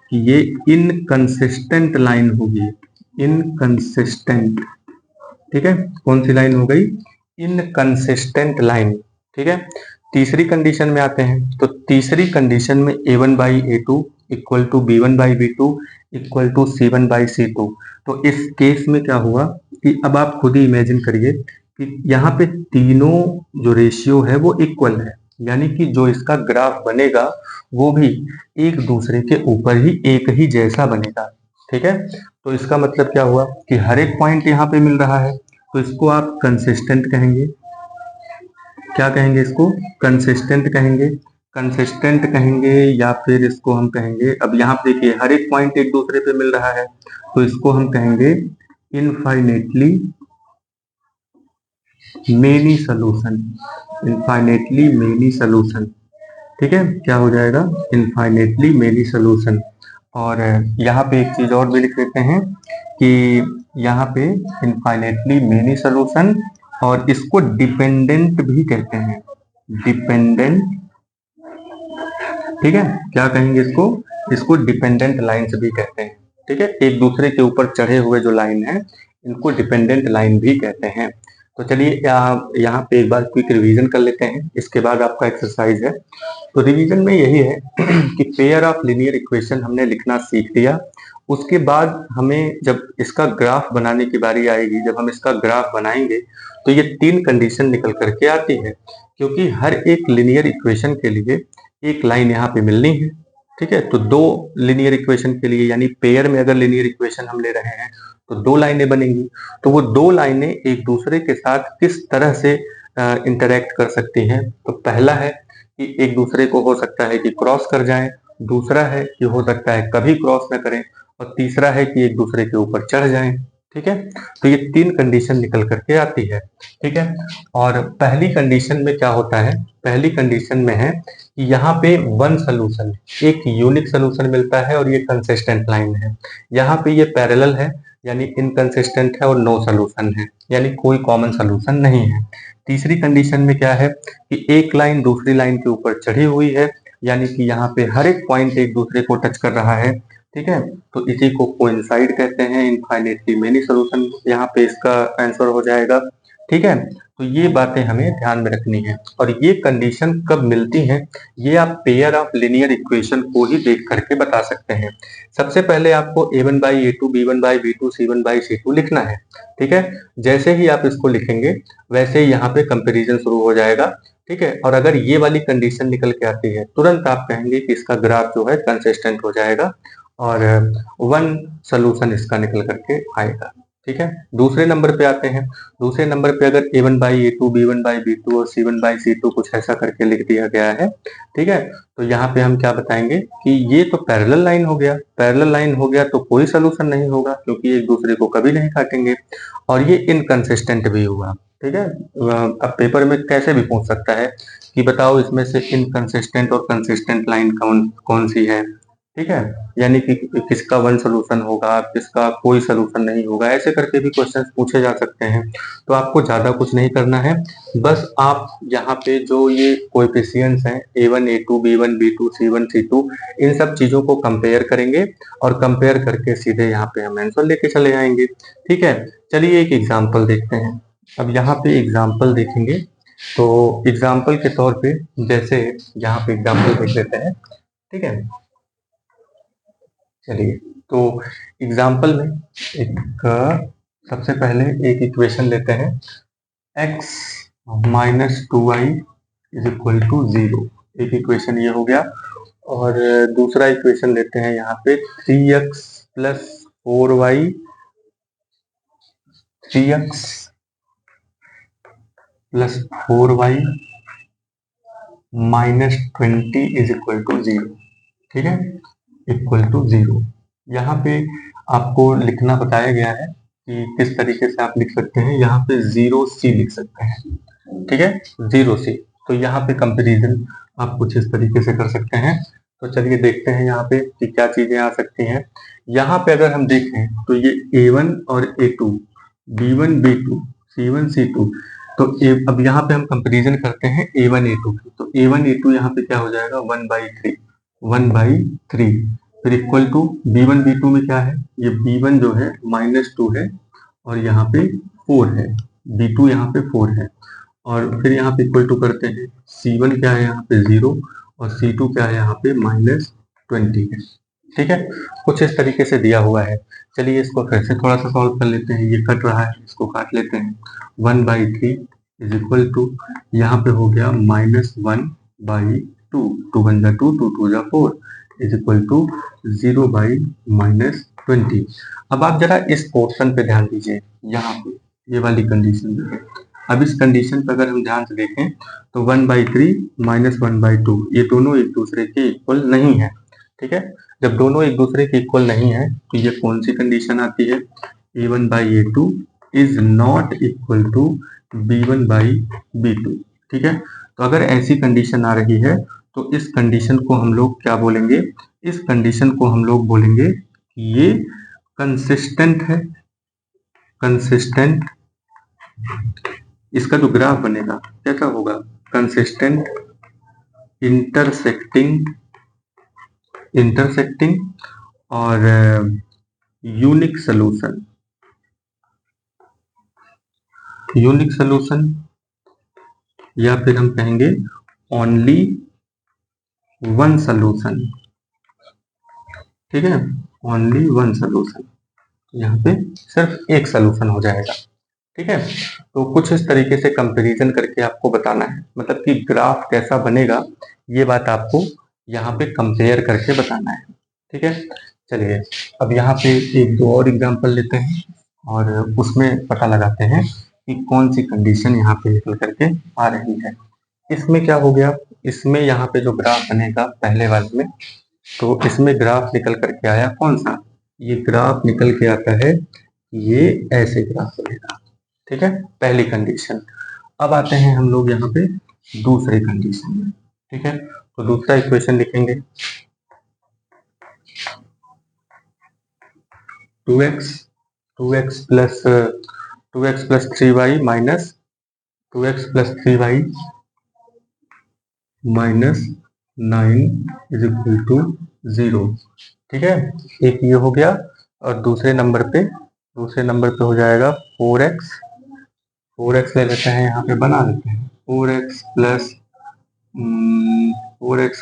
Speaker 1: कि ये इनकंसिस्टेंट लाइन होगी, इनकंसिस्टेंट। ठीक है, कौन सी लाइन हो गई? Inconsistent line. ठीक है, तीसरी कंडीशन में आते हैं। तो तीसरी कंडीशन में a1 by a2 equal to b1 by b2 equal to c1 by c2। तो इस केस में क्या हुआ कि अब आप खुद ही इमेजिन करिए कि यहाँ पे तीनों जो रेशियो है वो इक्वल है, यानी कि जो इसका ग्राफ बनेगा वो भी एक दूसरे के ऊपर ही एक ही जैसा बनेगा। ठीक है, तो इसका मतलब क्या हुआ कि हर एक पॉइंट यहाँ पे मिल रहा है, तो इसको आप कंसिस्टेंट कहेंगे। क्या कहेंगे? इसको कंसिस्टेंट कहेंगे, कंसिस्टेंट कहेंगे, या फिर इसको हम कहेंगे, अब यहाँ पे देखिए हर एक पॉइंट एक दूसरे पे मिल रहा है, तो इसको हम कहेंगे infinitely many solution, infinitely many solution. ठीक है, क्या हो जाएगा? Infinitely many solution. और यहाँ पे एक चीज और भी लिख देते हैं कि यहाँ पे इनफाइनेटली मेनी सोल्यूशन, और इसको डिपेंडेंट भी कहते हैं, डिपेंडेंट। ठीक है, क्या कहेंगे इसको? इसको डिपेंडेंट लाइन्स भी कहते हैं। ठीक है, एक दूसरे के ऊपर चढ़े हुए जो लाइन है इनको डिपेंडेंट लाइन भी कहते हैं। तो चलिए यहाँ पे एक बार क्विक रिवीजन कर लेते हैं, इसके बाद आपका एक्सरसाइज है। तो रिवीजन में यही है कि पेयर ऑफ लीनियर इक्वेशन हमने लिखना सीख लिया। उसके बाद हमें जब इसका ग्राफ बनाने की बारी आएगी, जब हम इसका ग्राफ बनाएंगे तो ये तीन कंडीशन निकल करके आती है, क्योंकि हर एक लीनियर इक्वेशन के लिए एक लाइन यहाँ पे मिलनी है। ठीक है, तो दो लीनियर इक्वेशन के लिए, यानी पेयर में अगर लीनियर इक्वेशन हम ले रहे हैं तो दो लाइनें बनेंगी। तो वो दो लाइनें एक दूसरे के साथ किस तरह से इंटरेक्ट कर सकती हैं? तो पहला है कि एक दूसरे को हो सकता है कि क्रॉस कर जाएं, दूसरा है कि हो सकता है कभी क्रॉस न करें, और तीसरा है कि एक दूसरे के ऊपर चढ़ जाएं। ठीक है, तो ये तीन कंडीशन निकल करके आती है। ठीक है, और पहली कंडीशन में क्या होता है? पहली कंडीशन में है कि यहाँ पे वन सोल्यूशन, एक यूनिक सोल्यूशन मिलता है और ये कंसिस्टेंट लाइन है। यहाँ पे ये पैरेलल है, यानी इनकंसिस्टेंट है और नो सोल्यूशन है, यानी कोई कॉमन सोल्यूशन नहीं है। तीसरी कंडीशन में क्या है कि एक लाइन दूसरी लाइन के ऊपर चढ़ी हुई है, यानी कि यहाँ पे हर एक पॉइंट एक दूसरे को टच कर रहा है। ठीक है, तो इसी को कोइंसाइड कहते हैं, इनफाइनेटली मेनी सोल्यूशन यहाँ पे इसका आंसर हो जाएगा। ठीक है, तो ये बातें हमें ध्यान में रखनी है। और ये कंडीशन कब मिलती हैं, ये आप पेयर ऑफ लीनियर इक्वेशन को ही देख करके बता सकते हैं। सबसे पहले आपको a1 by a2, b1 by b2, c1 by c2 लिखना है। ठीक है, जैसे ही आप इसको लिखेंगे वैसे ही यहाँ पे कंपेरिजन शुरू हो जाएगा। ठीक है, और अगर ये वाली कंडीशन निकल के आती है तुरंत आप कहेंगे कि इसका ग्राफ जो है कंसिस्टेंट हो जाएगा और वन सोल्यूशन इसका निकल करके आएगा। ठीक है, दूसरे नंबर पे आते हैं। दूसरे नंबर पे अगर a1 by a2, b1 by b2 और c1 बाई c2 कुछ ऐसा करके लिख दिया गया है, ठीक है, तो यहाँ पे हम क्या बताएंगे कि ये तो पैरेलल लाइन हो गया। पैरेलल लाइन हो गया तो कोई सोल्यूशन नहीं होगा, क्योंकि एक दूसरे को कभी नहीं काटेंगे, और ये इनकंसिस्टेंट भी हुआ। ठीक है। अब पेपर में कैसे भी पूछ सकता है कि बताओ इसमें से इनकंसिस्टेंट और कंसिस्टेंट लाइन कौन कौन सी है, ठीक है। यानी कि किसका वन सोल्यूशन होगा, किसका कोई सोल्यूशन नहीं होगा, ऐसे करके भी क्वेश्चंस पूछे जा सकते हैं। तो आपको ज्यादा कुछ नहीं करना है, बस आप यहाँ पे जो ये कोएफिशिएंट्स हैं A1 A2 B1 B2 C1 C2, इन सब चीजों को कंपेयर करेंगे और कंपेयर करके सीधे यहाँ पे हम आंसर लेके चले आएंगे, ठीक है। चलिए एक एग्जाम्पल देखते हैं। अब यहाँ पे एग्जाम्पल देखेंगे तो एग्जाम्पल के तौर पे जैसे यहाँ पे एग्जाम्पल देख लेते हैं, ठीक है। चलिए तो एग्जाम्पल में एक सबसे पहले एक इक्वेशन लेते हैं, x minus 2y is equal to 0। एक इक्वेशन ये हो गया। और दूसरा इक्वेशन लेते हैं यहाँ पे 3x plus 4y 3x plus 4y minus 20 is equal to 0, ठीक है, इक्वल टू 0। यहाँ पे आपको लिखना बताया गया है कि किस तरीके से आप लिख सकते हैं। यहाँ पे 0c लिख सकते हैं, ठीक है, 0c। तो यहाँ पे कंपेरिजन आप कुछ इस तरीके से कर सकते हैं। तो चलिए देखते हैं यहाँ पे कि क्या चीजें आ सकती हैं। यहाँ पे अगर हम देखें तो ये A1 और A2 B1 B2 C1 C2, तो अब यहाँ पे हम कंपेरिजन करते हैं A1 A2 की। तो A1 A2 यहाँ पे क्या हो जाएगा 1/3 फिर इक्वल टू B1 B2 में क्या है, ये B1 जो है -2 है और यहाँ पे 4 है, B2 यहाँ पे 4 है। और फिर यहाँ पे इक्वल टू करते हैं, C1 क्या है यहाँ पे 0 और C2 क्या है यहाँ पे -20 है, ठीक है। कुछ इस तरीके से दिया हुआ है। चलिए इसको फिर से थोड़ा सा सॉल्व कर लेते हैं। ये कट रहा है, इसको काट लेते हैं। 1/3 इज इक्वल टू यहाँ पे हो गया -1/2, 2 1 जा 2 2 2 जा 4 इज इक्वल टू 0/-20। अब आप जरा इस पोर्शन पे ध्यान दीजिए, यहाँ पे ये वाली कंडीशन है। अब इस कंडीशन पर अगर हम ध्यान से देखें तो 1/3 -1/2 ये दोनों एक दूसरे के इक्वल नहीं है, ठीक है। जब दोनों एक दूसरे के इक्वल नहीं है तो ये कौन सी कंडीशन आती है, A1/A2 is not equal to B1/B2, ठीक है। तो अगर ऐसी कंडीशन आ रही है तो इस कंडीशन को हम लोग क्या बोलेंगे, इस कंडीशन को हम लोग बोलेंगे कि ये कंसिस्टेंट है, कंसिस्टेंट। इसका जो ग्राफ बनेगा कैसा होगा, कंसिस्टेंट इंटरसेक्टिंग इंटरसेक्टिंग और यूनिक सोल्यूशन, यूनिक सोल्यूशन, या फिर हम कहेंगे ओनली वन सोल्यूशन, ठीक है, ओनली वन सोल्यूशन। यहाँ पे सिर्फ एक सोल्यूशन हो जाएगा, ठीक है। तो कुछ इस तरीके से कंपैरिजन करके आपको बताना है, मतलब कि ग्राफ कैसा बनेगा ये बात आपको यहाँ पे कंपेयर करके बताना है, ठीक है। चलिए अब यहाँ पे एक दो और एग्जांपल लेते हैं और उसमें पता लगाते हैं कि कौन सी कंडीशन यहाँ पे निकल करके आ रही है। इसमें क्या हो गया, इसमें यहाँ पे जो ग्राफ बनेगा पहले वाले में, तो इसमें ग्राफ निकल करके आया कौन सा, ये ग्राफ निकल के आता है, ये ऐसे ग्राफ बनेगा, ठीक है, पहली कंडीशन। अब आते हैं हम लोग यहाँ पे दूसरे कंडीशन में, ठीक है। तो दूसरा इक्वेशन लिखेंगे 2x plus 3y minus 2x plus 3y minus 9 is equal to 0, ठीक है। एक ये हो गया और दूसरे नंबर पे हो जाएगा 4x ले लेते हैं, यहाँ पे बना लेते हैं 4x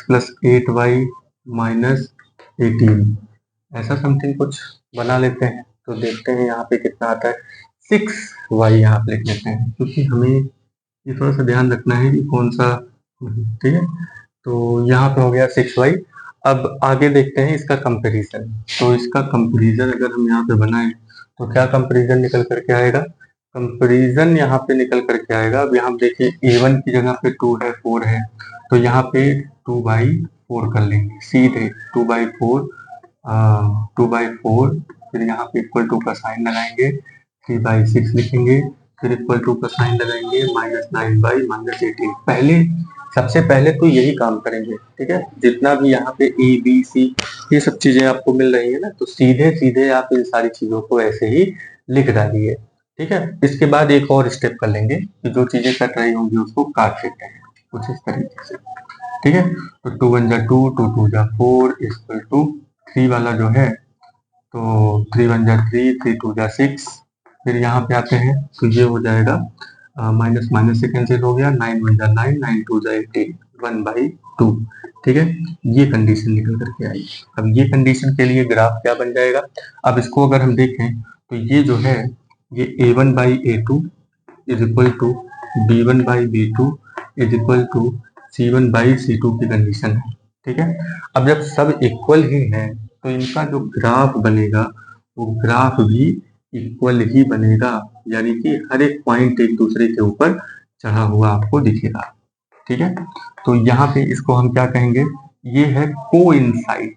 Speaker 1: प्लस 8y माइनस 18, ऐसा समथिंग कुछ बना लेते हैं। तो देखते हैं यहाँ पे कितना आता है, 6y यहाँ पे लिख लेते हैं, क्योंकि हमें ये थोड़ा सा ध्यान रखना है कि कौन सा, ठीक है। तो यहाँ पे हो गया 6y। अब आगे देखते हैं इसका कंपैरिजन। तो इसका कंपैरिजन अगर हम यहाँ पे बनाएं तो क्या कंपैरिजन निकल करके आएगा, कंपैरिजन यहाँ पे निकल करके आएगा। अब यहाँ देखिए A1 की जगह पे 2 है 4 है, तो यहाँ पे 2/4 कर लेंगे सीधे, 2/4 2/4, फिर यहाँ पे इक्वल टू का साइन लगाएंगे, 3/6 लिखेंगे, फिर इक्वल टू का साइन लगाएंगे, -9/-18। सबसे पहले तो यही काम करेंगे, ठीक है। जितना भी यहाँ पे ए बी सी ये सब चीजें आपको मिल रही है ना, तो सीधे सीधे आप इन सारी चीजों को ऐसे ही लिख डालिए, ठीक है। इसके बाद एक और स्टेप कर लेंगे कि जो चीजें कट रही होंगी उसको काट देते हैं कुछ इस तरीके से, ठीक है। तो 2 1 जा 2, 2 2 जा 4 इक्वल टू 3 वाला जो है, तो 3 1 जा 3, 3 2 जा 6। फिर यहाँ पे आते हैं तो ये हो जाएगा माइनस माइनस से कैंसिल हो गया, 9 1 जा 9, 9 2 जा 18, 1/2, ठीक है। ये कंडीशन निकल करके आई। अब ये कंडीशन के लिए ग्राफ क्या बन जाएगा, अब इसको अगर हम देखें तो ये जो है ये a1/a2 is equal to b1/b2 is equal to c1/c2 की कंडीशन है, ठीक है। अब जब सब इक्वल ही है तो इनका जो ग्राफ बनेगा वो ग्राफ भी इक्वल ही बनेगा, यानी कि हर एक पॉइंट एक दूसरे के ऊपर चढ़ा हुआ आपको दिखेगा, ठीक है। तो यहाँ पे इसको हम क्या कहेंगे, ये है कोइंसाइड।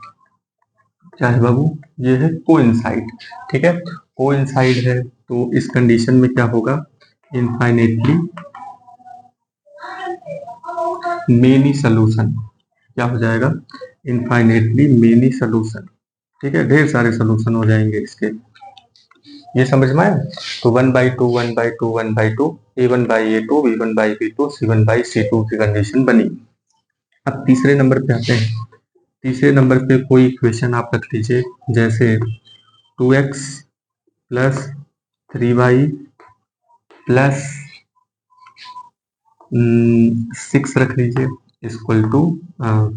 Speaker 1: क्या है बाबू, ये है कोइंसाइड, ठीक है। कोइंसाइड है तो इस कंडीशन में क्या होगा, इनफाइनेटली मेनी सोल्यूशन। क्या हो जाएगा, इनफाइनेटली मेनी सोल्यूशन, ठीक है। ढेर सारे सोल्यूशन हो जाएंगे इसके, ये समझ में आया। तो 1/2 1/2 1/2 a1/a2 b1/b2 c1/c2 की कंडीशन बनी। अब तीसरे नंबर पे आते हैं। तीसरे नंबर पे कोई इक्वेशन आप रख लीजिए, जैसे 2x प्लस 3y प्लस 6 रख लीजिए इक्वल टू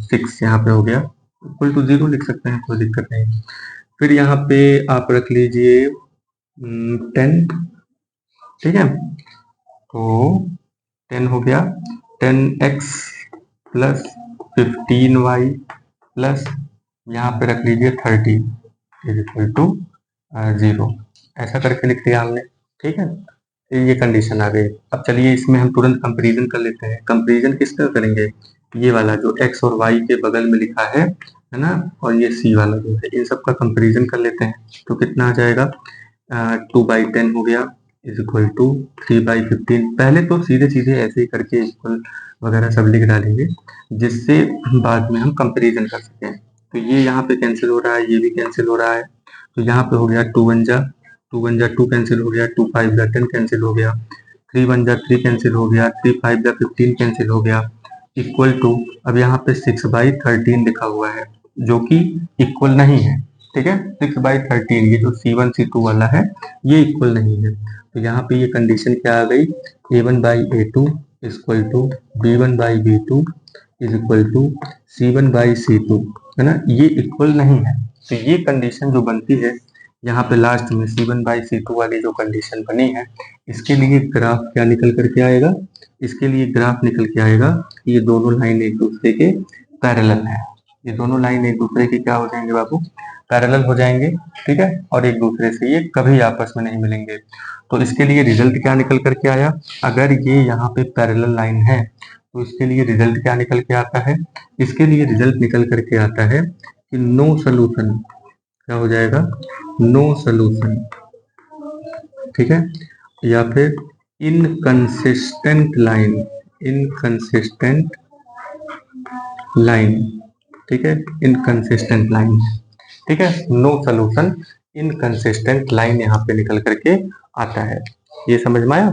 Speaker 1: 6 यहाँ पे हो गया, इक्वल टू 0 लिख सकते हैं, कोई दिक्कत नहीं। फिर यहाँ पे आप रख लीजिए 10, ठीक है। तो 10 हो गया, 10x प्लस 15y प्लस यहाँ पे रख लीजिए 30 इज इक्वल टू 0। ऐसा करके लिख दिया हमने, ठीक है। ये कंडीशन आ गई। अब चलिए इसमें हम तुरंत कंपैरिजन कर लेते हैं। कंपैरिजन किसका करेंगे, ये वाला जो x और y के बगल में लिखा है ना, और ये c वाला जो है, इन सब का कंपैरिजन कर लेते हैं। तो कितना आ जाएगा, 2/10 हो गया इज इक्वल टू 3/15। पहले तो सीधे सीधे ऐसे ही करके इक्वल वगैरह सब लिख डालेंगे, जिससे बाद में हम कंपैरिजन कर सकें। तो ये यहाँ पे कैंसिल हो रहा है, ये भी कैंसिल हो रहा है, तो यहाँ पे हो गया 2 1 जा 2 कैंसिल हो गया, 2 5 जा 10 कैंसिल हो गया, 3 1 जा 3 कैंसिल हो गया, 3 5 जा 15 कैंसिल हो गया, इक्वल टू अब यहाँ पे 6/13 लिखा हुआ है जो कि इक्वल नहीं है, ठीक है। 6/13 ये जो C1 C2 वाला है ये इक्वल नहीं है। तो यहाँ पे ये कंडीशन क्या आ गई, a1/a2 equal to b1/b2 is equal to c1/c2, है ना, ये इक्वल नहीं है। तो ये कंडीशन जो बनती है यहाँ पे लास्ट में C1/C2 वाली जो कंडीशन बनी है, इसके लिए ग्राफ क्या निकल करके आएगा, इसके लिए ग्राफ निकल के आएगा कि ये दोनों लाइन एक दूसरे के पैरेलल है। ये दोनों लाइन एक दूसरे के क्या हो जाएंगे बाबू, पैरेलल हो जाएंगे, ठीक है। और एक दूसरे से ये कभी आपस में नहीं मिलेंगे। तो इसके लिए रिजल्ट क्या निकल करके आया, अगर ये यहाँ पे पैरेलल लाइन है तो इसके लिए रिजल्ट क्या निकल के आता है, इसके लिए रिजल्ट निकल करके आता है कि नो सोल्यूशन। क्या हो जाएगा, नो सोल्यूशन, ठीक है। या फिर इनकंसिस्टेंट लाइन, इनकंसिस्टेंट लाइन, ठीक है, इनकंसिस्टेंट लाइन, ठीक है। नो सोल्यूशन इनकंसिस्टेंट लाइन यहाँ पे निकल करके आता है। ये समझ में आया।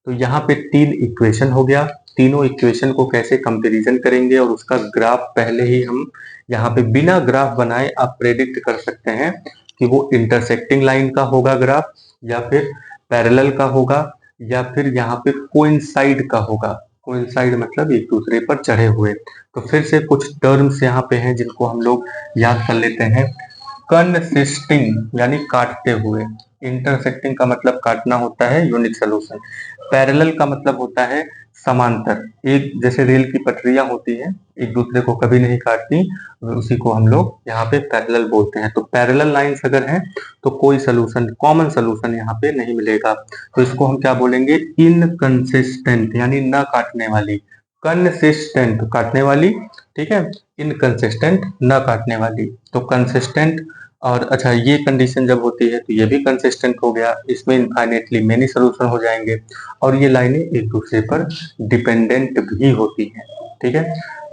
Speaker 1: तो यहाँ पे 3 इक्वेशन हो गया। तीनों इक्वेशन को कैसे कंपैरिजन करेंगे और उसका ग्राफ पहले ही हम यहाँ पे बिना ग्राफ बनाए आप प्रेडिक्ट कर सकते हैं कि वो इंटरसेक्टिंग लाइन का होगा ग्राफ, या फिर पैरेलल का होगा, या फिर यहाँ पे कोइंसाइड का होगा। कोइंसाइड मतलब एक दूसरे पर चढ़े हुए। तो फिर से कुछ टर्म्स यहाँ पे हैं जिनको हम लोग याद कर लेते हैं। कंसिस्टिंग यानी काटते हुए, इंटरसेक्टिंग का मतलब काटना होता है, यूनिक सोल्यूशन। पैरेलल का मतलब होता है समांतर, एक जैसे रेल की पटरियां होती हैं एक दूसरे को कभी नहीं काटती, उसी को हम लोग यहाँ पे पैरेलल बोलते हैं। तो पैरेलल लाइंस अगर हैं तो कोई सोल्यूशन, कॉमन सोल्यूशन यहाँ पे नहीं मिलेगा। तो इसको हम क्या बोलेंगे, इनकंसिस्टेंट यानी न काटने वाली। कंसिस्टेंट काटने वाली, ठीक है, इनकंसिस्टेंट न काटने वाली। तो कंसिस्टेंट और अच्छा ये कंडीशन जब होती है तो ये भी कंसिस्टेंट हो गया, इसमें इनफाइनेटली मेनी सोल्यूशन हो जाएंगे और ये लाइनें एक दूसरे पर डिपेंडेंट भी होती हैं, ठीक है।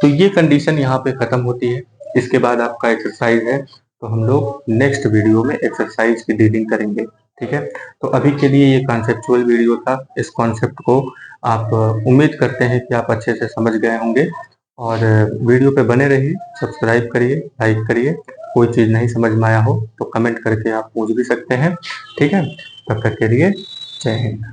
Speaker 1: तो ये कंडीशन यहाँ पे खत्म होती है। इसके बाद आपका एक्सरसाइज है, तो हम लोग नेक्स्ट वीडियो में एक्सरसाइज की डीलिंग करेंगे, ठीक है। तो अभी के लिए ये कॉन्सेप्चुअल वीडियो था। इस कॉन्सेप्ट को आप उम्मीद करते हैं कि आप अच्छे से समझ गए होंगे और वीडियो पे बने रहिए, सब्सक्राइब करिए, लाइक करिए। कोई चीज़ नहीं समझ में आया हो तो कमेंट करके आप पूछ भी सकते हैं, ठीक है। तब तक के लिए जय हिंद।